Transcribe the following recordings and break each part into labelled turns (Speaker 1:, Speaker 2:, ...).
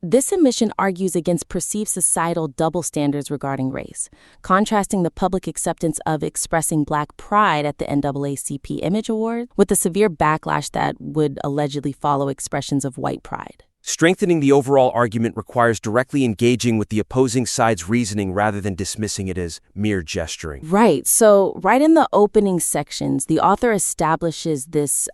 Speaker 1: This submission argues against perceived societal double standards regarding race, contrasting the public acceptance of expressing Black pride at the NAACP Image Award with the severe backlash that would allegedly follow expressions of white pride.
Speaker 2: Strengthening the overall argument requires directly engaging with the opposing side's reasoning rather than dismissing it as mere gesturing.
Speaker 1: Right. So right in the opening sections, the author establishes this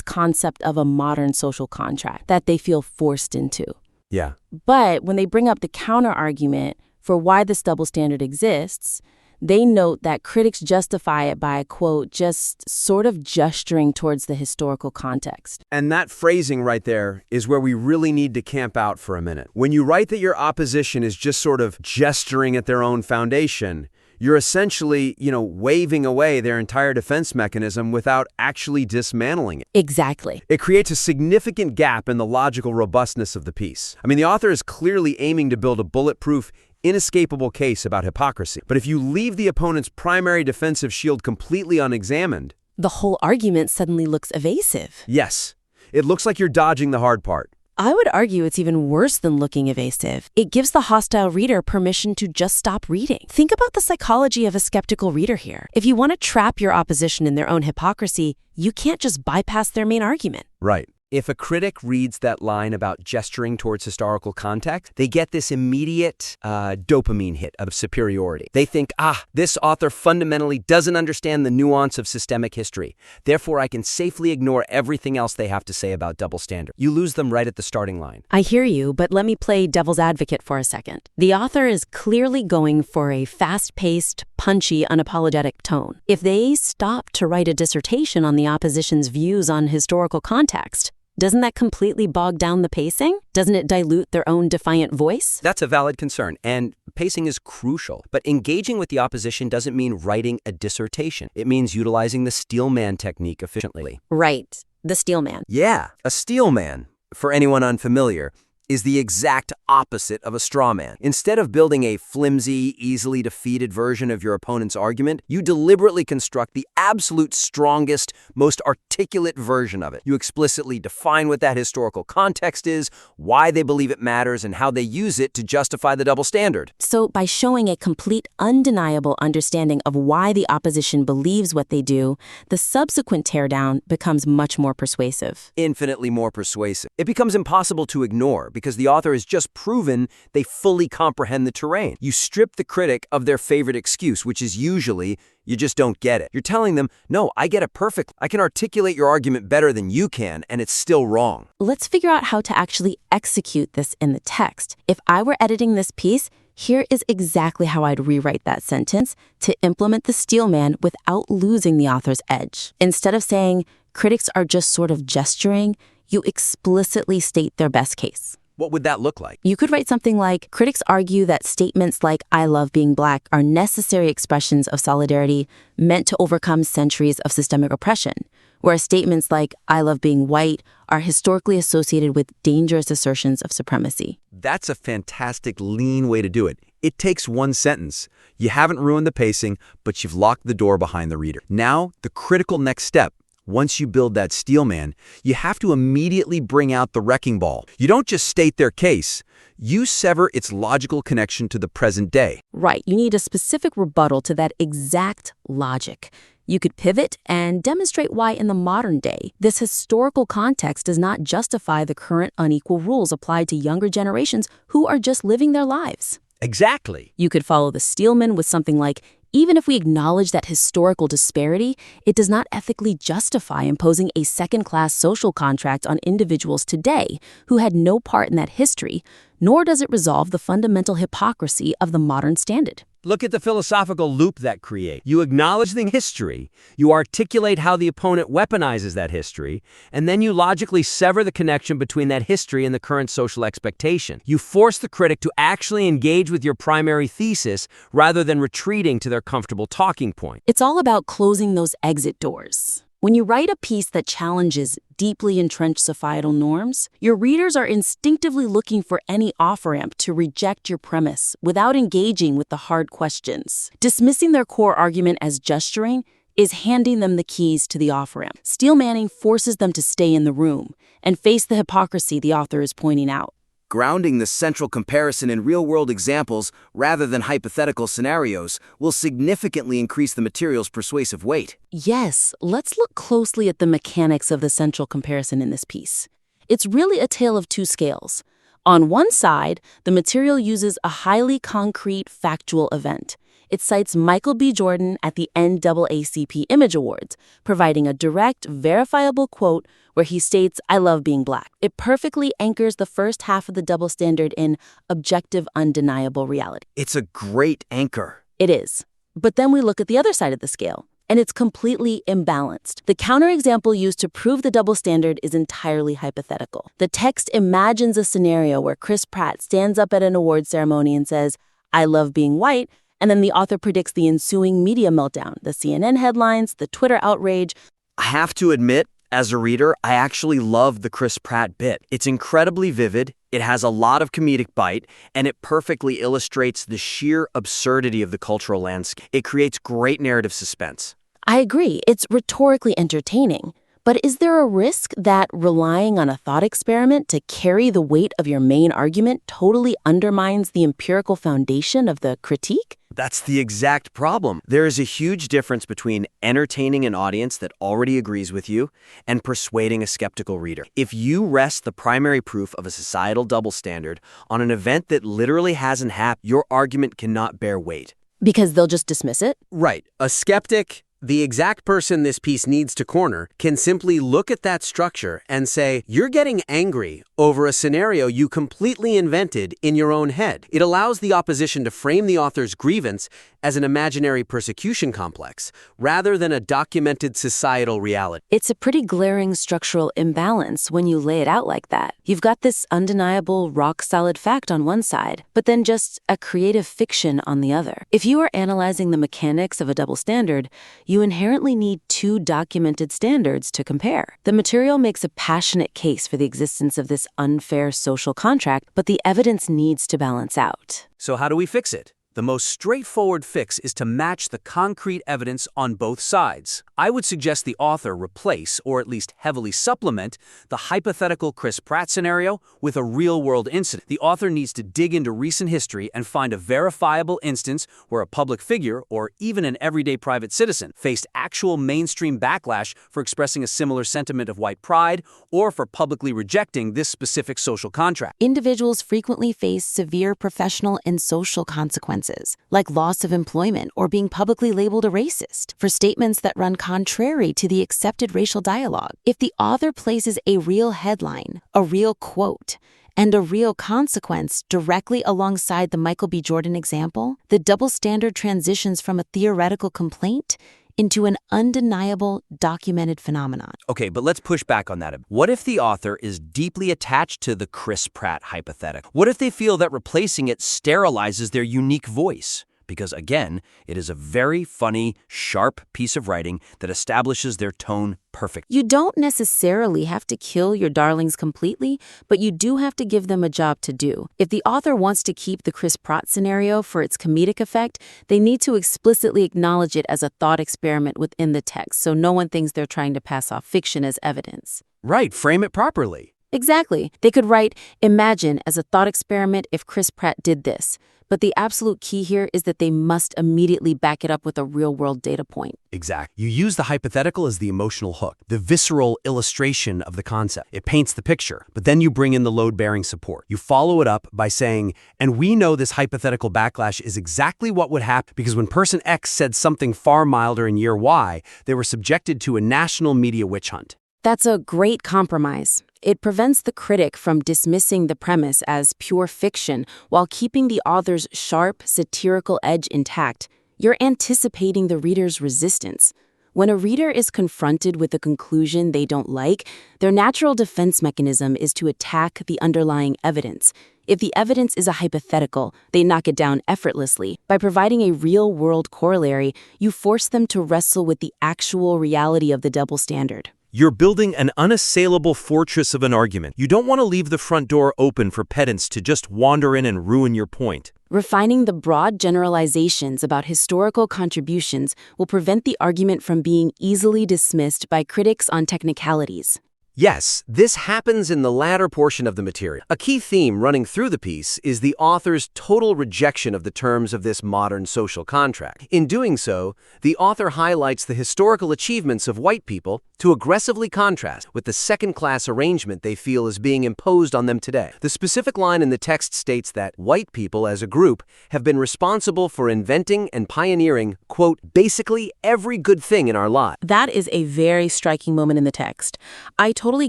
Speaker 1: concept of a modern social contract that they feel forced into.
Speaker 2: Yeah.
Speaker 1: But when they bring up the counter-argument for why this double standard exists, they note that critics justify it by, quote, just sort of gesturing towards the historical context.
Speaker 2: And that phrasing right there is where we really need to camp out for a minute. When you write that your opposition is just sort of gesturing at their own foundation, you're essentially, waving away their entire defense mechanism without actually dismantling it.
Speaker 1: Exactly.
Speaker 2: It creates a significant gap in the logical robustness of the piece. I mean, the author is clearly aiming to build a bulletproof, inescapable case about hypocrisy. But if you leave the opponent's primary defensive shield completely unexamined,
Speaker 1: the whole argument suddenly looks evasive.
Speaker 2: Yes, it looks like you're dodging the hard part.
Speaker 1: I would argue it's even worse than looking evasive. It gives the hostile reader permission to just stop reading. Think about the psychology of a skeptical reader here. If you want to trap your opposition in their own hypocrisy, you can't just bypass their main argument.
Speaker 2: Right. If a critic reads that line about gesturing towards historical context, they get this immediate dopamine hit of superiority. They think, this author fundamentally doesn't understand the nuance of systemic history. Therefore, I can safely ignore everything else they have to say about double standard. You lose them right at the starting line.
Speaker 1: I hear you, but let me play devil's advocate for a second. The author is clearly going for a fast-paced, punchy, unapologetic tone. If they stop to write a dissertation on the opposition's views on historical context, doesn't that completely bog down the pacing? Doesn't it dilute their own defiant voice?
Speaker 2: That's a valid concern, and pacing is crucial. But engaging with the opposition doesn't mean writing a dissertation. It means utilizing the steelman technique efficiently.
Speaker 1: Right, the steelman.
Speaker 2: Yeah, a steelman, for anyone unfamiliar, is the exact opposite of a straw man. Instead of building a flimsy, easily defeated version of your opponent's argument, you deliberately construct the absolute strongest, most articulate version of it. You explicitly define what that historical context is, why they believe it matters, and how they use it to justify the double standard.
Speaker 1: So by showing a complete, undeniable understanding of why the opposition believes what they do, the subsequent teardown becomes much more persuasive.
Speaker 2: Infinitely more persuasive. It becomes impossible to ignore, because the author has just proven they fully comprehend the terrain. You strip the critic of their favorite excuse, which is usually, you just don't get it. You're telling them, no, I get it perfectly. I can articulate your argument better than you can, and it's still wrong.
Speaker 1: Let's figure out how to actually execute this in the text. If I were editing this piece, here is exactly how I'd rewrite that sentence to implement the steelman without losing the author's edge. Instead of saying, critics are just sort of gesturing, you explicitly state their best case.
Speaker 2: What would that look like?
Speaker 1: You could write something like, critics argue that statements like, I love being Black, are necessary expressions of solidarity meant to overcome centuries of systemic oppression, whereas statements like, I love being white, are historically associated with dangerous assertions of supremacy.
Speaker 2: That's a fantastic, lean way to do it. It takes one sentence. You haven't ruined the pacing, but you've locked the door behind the reader. Now, the critical next step. Once you build that steelman, you have to immediately bring out the wrecking ball. You don't just state their case. You sever its logical connection to the present day.
Speaker 1: Right. You need a specific rebuttal to that exact logic. You could pivot and demonstrate why in the modern day, this historical context does not justify the current unequal rules applied to younger generations who are just living their lives.
Speaker 2: Exactly.
Speaker 1: You could follow the steelman with something like, even if we acknowledge that historical disparity, it does not ethically justify imposing a second-class social contract on individuals today who had no part in that history, nor does it resolve the fundamental hypocrisy of the modern standard.
Speaker 2: Look at the philosophical loop that creates. You acknowledge the history, you articulate how the opponent weaponizes that history, and then you logically sever the connection between that history and the current social expectation. You force the critic to actually engage with your primary thesis rather than retreating to their comfortable talking point.
Speaker 1: It's all about closing those exit doors. When you write a piece that challenges deeply entrenched societal norms, your readers are instinctively looking for any off-ramp to reject your premise without engaging with the hard questions. Dismissing their core argument as gesturing is handing them the keys to the off-ramp. Steelmanning forces them to stay in the room and face the hypocrisy the author is pointing out.
Speaker 2: Grounding the central comparison in real-world examples rather than hypothetical scenarios will significantly increase the material's persuasive weight.
Speaker 1: Yes, let's look closely at the mechanics of the central comparison in this piece. It's really a tale of two scales. On one side, the material uses a highly concrete, factual event. It cites Michael B. Jordan at the NAACP Image Awards, providing a direct, verifiable quote where he states, "I love being black." It perfectly anchors the first half of the double standard in objective, undeniable reality.
Speaker 2: It's a great anchor.
Speaker 1: It is. But then we look at the other side of the scale, and it's completely imbalanced. The counterexample used to prove the double standard is entirely hypothetical. The text imagines a scenario where Chris Pratt stands up at an award ceremony and says, "I love being white," and then the author predicts the ensuing media meltdown, the CNN headlines, the Twitter outrage.
Speaker 2: I have to admit, as a reader, I actually love the Chris Pratt bit. It's incredibly vivid, it has a lot of comedic bite, and it perfectly illustrates the sheer absurdity of the cultural landscape. It creates great narrative suspense.
Speaker 1: I agree, it's rhetorically entertaining. But is there a risk that relying on a thought experiment to carry the weight of your main argument totally undermines the empirical foundation of the critique?
Speaker 2: That's the exact problem. There is a huge difference between entertaining an audience that already agrees with you and persuading a skeptical reader. If you rest the primary proof of a societal double standard on an event that literally hasn't happened, your argument cannot bear weight.
Speaker 1: Because they'll just dismiss it?
Speaker 3: Right. A skeptic, the exact person this piece needs to corner, can simply look at that structure and say, you're getting angry over a scenario you completely invented in your own head. It allows the opposition to frame the author's grievance as an imaginary persecution complex, rather than a documented societal reality.
Speaker 1: It's a pretty glaring structural imbalance when you lay it out like that. You've got this undeniable, rock-solid fact on one side, but then just a creative fiction on the other. If you are analyzing the mechanics of a double standard, you inherently need two documented standards to compare. The material makes a passionate case for the existence of this unfair social contract, but the evidence needs to balance out.
Speaker 3: So how do we fix it? The most straightforward fix is to match the concrete evidence on both sides. I would suggest the author replace, or at least heavily supplement, the hypothetical Chris Pratt scenario with a real-world incident. The author needs to dig into recent history and find a verifiable instance where a public figure, or even an everyday private citizen, faced actual mainstream backlash for expressing a similar sentiment of white pride or for publicly rejecting this specific social contract.
Speaker 1: Individuals frequently face severe professional and social consequences, like loss of employment or being publicly labeled a racist for statements that run contrary to the accepted racial dialogue. If the author places a real headline, a real quote, and a real consequence directly alongside the Michael B. Jordan example, the double standard transitions from a theoretical complaint into an undeniable, documented phenomenon.
Speaker 3: Okay, but let's push back on that a bit. What if the author is deeply attached to the Chris Pratt hypothetical? What if they feel that replacing it sterilizes their unique voice? Because again, it is a very funny, sharp piece of writing that establishes their tone perfectly.
Speaker 1: You don't necessarily have to kill your darlings completely, but you do have to give them a job to do. If the author wants to keep the Chris Pratt scenario for its comedic effect, they need to explicitly acknowledge it as a thought experiment within the text, so no one thinks they're trying to pass off fiction as evidence.
Speaker 3: Right, frame it properly.
Speaker 1: Exactly. They could write, "Imagine as a thought experiment if Chris Pratt did this." But the absolute key here is that they must immediately back it up with a real-world data point.
Speaker 3: Exactly. You use the hypothetical as the emotional hook, the visceral illustration of the concept. It paints the picture, but then you bring in the load-bearing support. You follow it up by saying, and we know this hypothetical backlash is exactly what would happen because when person X said something far milder in year Y, they were subjected to a national media witch hunt.
Speaker 1: That's a great compromise. It prevents the critic from dismissing the premise as pure fiction while keeping the author's sharp, satirical edge intact. You're anticipating the reader's resistance. When a reader is confronted with a conclusion they don't like, their natural defense mechanism is to attack the underlying evidence. If the evidence is a hypothetical, they knock it down effortlessly. By providing a real-world corollary, you force them to wrestle with the actual reality of the double standard.
Speaker 3: You're building an unassailable fortress of an argument. You don't want to leave the front door open for pedants to just wander in and ruin your point.
Speaker 1: Refining the broad generalizations about historical contributions will prevent the argument from being easily dismissed by critics on technicalities.
Speaker 2: Yes, this happens in the latter portion of the material. A key theme running through the piece is the author's total rejection of the terms of this modern social contract. In doing so, the author highlights the historical achievements of white people to aggressively contrast with the second-class arrangement they feel is being imposed on them today. The specific line in the text states that white people as a group have been responsible for inventing and pioneering, quote, basically every good thing in our lives.
Speaker 1: That is a very striking moment in the text. I totally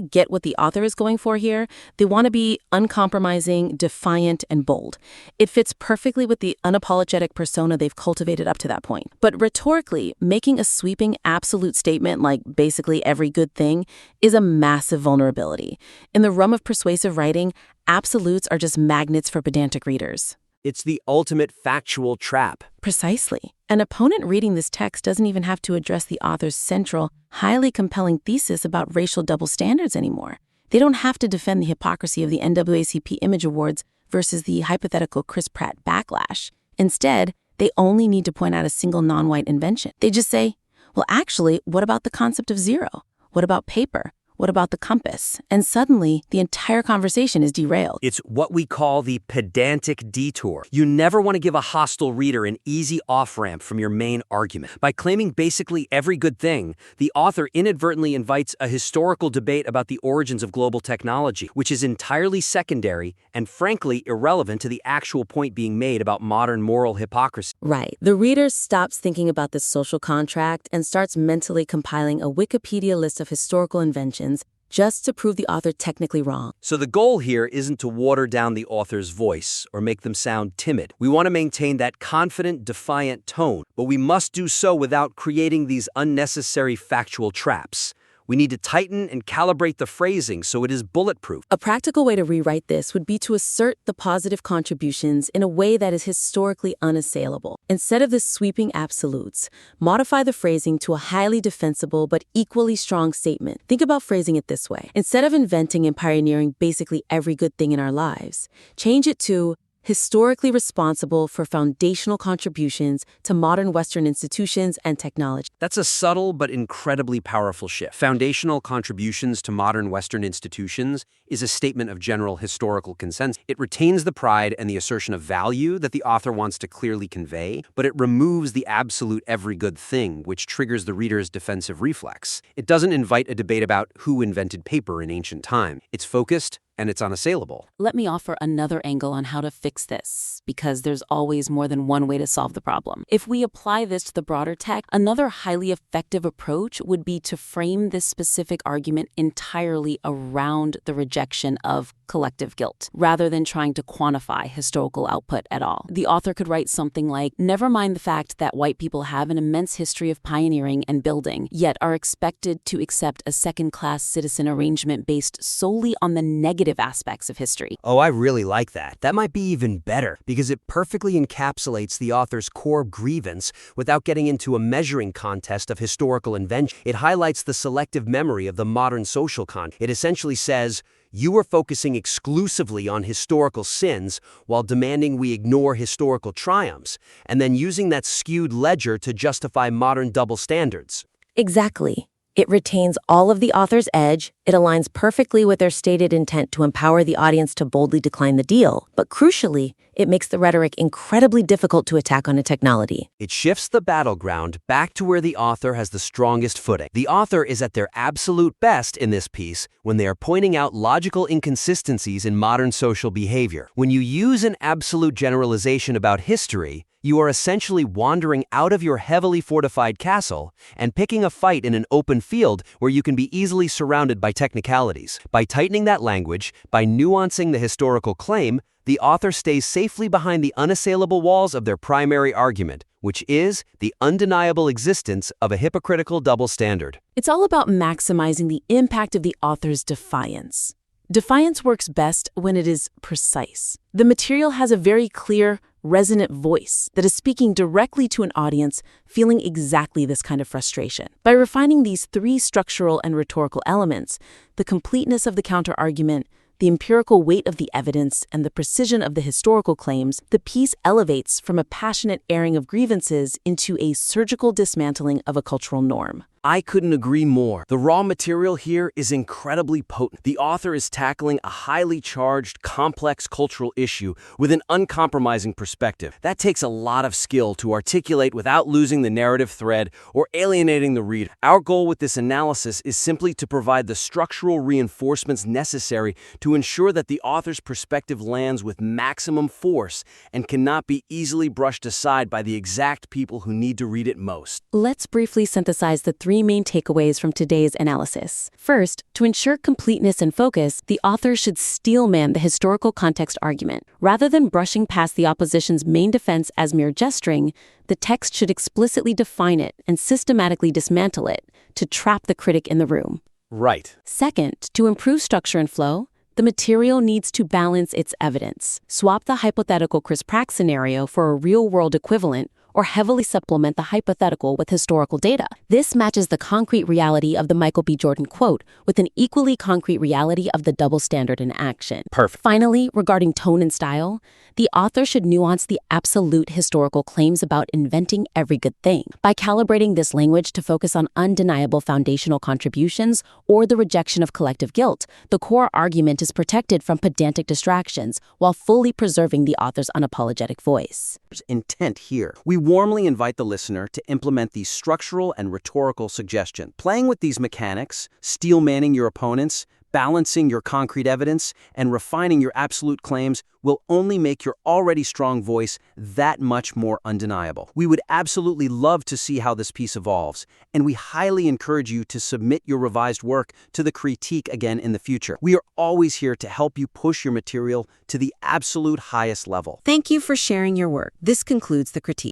Speaker 1: get what the author is going for here. They want to be uncompromising, defiant, and bold. It fits perfectly with the unapologetic persona they've cultivated up to that point. But rhetorically, making a sweeping absolute statement like basically every good thing is a massive vulnerability. In the realm of persuasive writing, absolutes are just magnets for pedantic readers.
Speaker 2: It's the ultimate factual trap.
Speaker 1: Precisely. An opponent reading this text doesn't even have to address the author's central, highly compelling thesis about racial double standards anymore. They don't have to defend the hypocrisy of the NAACP Image Awards versus the hypothetical Chris Pratt backlash. Instead, they only need to point out a single non-white invention. They just say, well, actually, what about the concept of zero? What about paper? What about the compass? And suddenly, the entire conversation is derailed.
Speaker 3: It's what we call the pedantic detour. You never want to give a hostile reader an easy off-ramp from your main argument. By claiming basically every good thing, the author inadvertently invites a historical debate about the origins of global technology, which is entirely secondary and frankly irrelevant to the actual point being made about modern moral hypocrisy.
Speaker 1: Right. The reader stops thinking about this social contract and starts mentally compiling a Wikipedia list of historical inventions just to prove the author technically wrong.
Speaker 3: So the goal here isn't to water down the author's voice or make them sound timid. We want to maintain that confident, defiant tone, but we must do so without creating these unnecessary factual traps. We need to tighten and calibrate the phrasing so it is bulletproof.
Speaker 1: A practical way to rewrite this would be to assert the positive contributions in a way that is historically unassailable. Instead of the sweeping absolutes, modify the phrasing to a highly defensible but equally strong statement. Think about phrasing it this way. Instead of inventing and pioneering basically every good thing in our lives, change it to historically responsible for foundational contributions to modern Western institutions and technology.
Speaker 3: That's a subtle but incredibly powerful shift. Foundational contributions to modern Western institutions is a statement of general historical consensus. It retains the pride and the assertion of value that the author wants to clearly convey, but it removes the absolute every good thing, which triggers the reader's defensive reflex. It doesn't invite a debate about who invented paper in ancient time. It's focused, and it's unassailable.
Speaker 1: Let me offer another angle on how to fix this, because there's always more than one way to solve the problem. If we apply this to the broader text, another highly effective approach would be to frame this specific argument entirely around the rejection of collective guilt, rather than trying to quantify historical output at all. The author could write something like, never mind the fact that white people have an immense history of pioneering and building, yet are expected to accept a second-class citizen arrangement based solely on the negative aspects of history.
Speaker 2: Oh, I really like that. That might be even better because it perfectly encapsulates the author's core grievance without getting into a measuring contest of historical invention. It highlights the selective memory of the modern social contract. It essentially says, you are focusing exclusively on historical sins while demanding we ignore historical triumphs, and then using that skewed ledger to justify modern double standards.
Speaker 1: Exactly. It retains all of the author's edge, it aligns perfectly with their stated intent to empower the audience to boldly decline the deal, but crucially, it makes the rhetoric incredibly difficult to attack on a technicality.
Speaker 2: It shifts the battleground back to where the author has the strongest footing. The author is at their absolute best in this piece when they are pointing out logical inconsistencies in modern social behavior. When you use an absolute generalization about history, you are essentially wandering out of your heavily fortified castle and picking a fight in an open field where you can be easily surrounded by technicalities. By tightening that language, by nuancing the historical claim, the author stays safely behind the unassailable walls of their primary argument, which is the undeniable existence of a hypocritical double standard.
Speaker 1: It's all about maximizing the impact of the author's defiance. Defiance works best when it is precise. The material has a very clear, resonant voice that is speaking directly to an audience feeling exactly this kind of frustration. By refining these three structural and rhetorical elements, the completeness of the counterargument, the empirical weight of the evidence, and the precision of the historical claims, the piece elevates from a passionate airing of grievances into a surgical dismantling of a cultural norm.
Speaker 2: I couldn't agree more. The raw material here is incredibly potent. The author is tackling a highly charged, complex cultural issue with an uncompromising perspective. That takes a lot of skill to articulate without losing the narrative thread or alienating the reader. Our goal with this analysis is simply to provide the structural reinforcements necessary to ensure that the author's perspective lands with maximum force and cannot be easily brushed aside by the exact people who need to read it most.
Speaker 1: Let's briefly synthesize the three main takeaways from today's analysis. First, to ensure completeness and focus, the author should steelman the historical context argument. Rather than brushing past the opposition's main defense as mere gesturing, the text should explicitly define it and systematically dismantle it to trap the critic in the room.
Speaker 2: Right.
Speaker 1: Second, to improve structure and flow, the material needs to balance its evidence. Swap the hypothetical Chris Pratt scenario for a real-world equivalent, or heavily supplement the hypothetical with historical data. This matches the concrete reality of the Michael B. Jordan quote with an equally concrete reality of the double standard in action.
Speaker 2: Perfect.
Speaker 1: Finally, regarding tone and style, the author should nuance the absolute historical claims about inventing every good thing. By calibrating this language to focus on undeniable foundational contributions or the rejection of collective guilt, the core argument is protected from pedantic distractions while fully preserving the author's unapologetic voice.
Speaker 2: Intent here. We warmly invite the listener to implement these structural and rhetorical suggestions. Playing with these mechanics, steel-manning your opponents, balancing your concrete evidence, and refining your absolute claims will only make your already strong voice that much more undeniable. We would absolutely love to see how this piece evolves, and we highly encourage you to submit your revised work to the critique again in the future. We are always here to help you push your material to the absolute highest level.
Speaker 1: Thank you for sharing your work. This concludes the critique.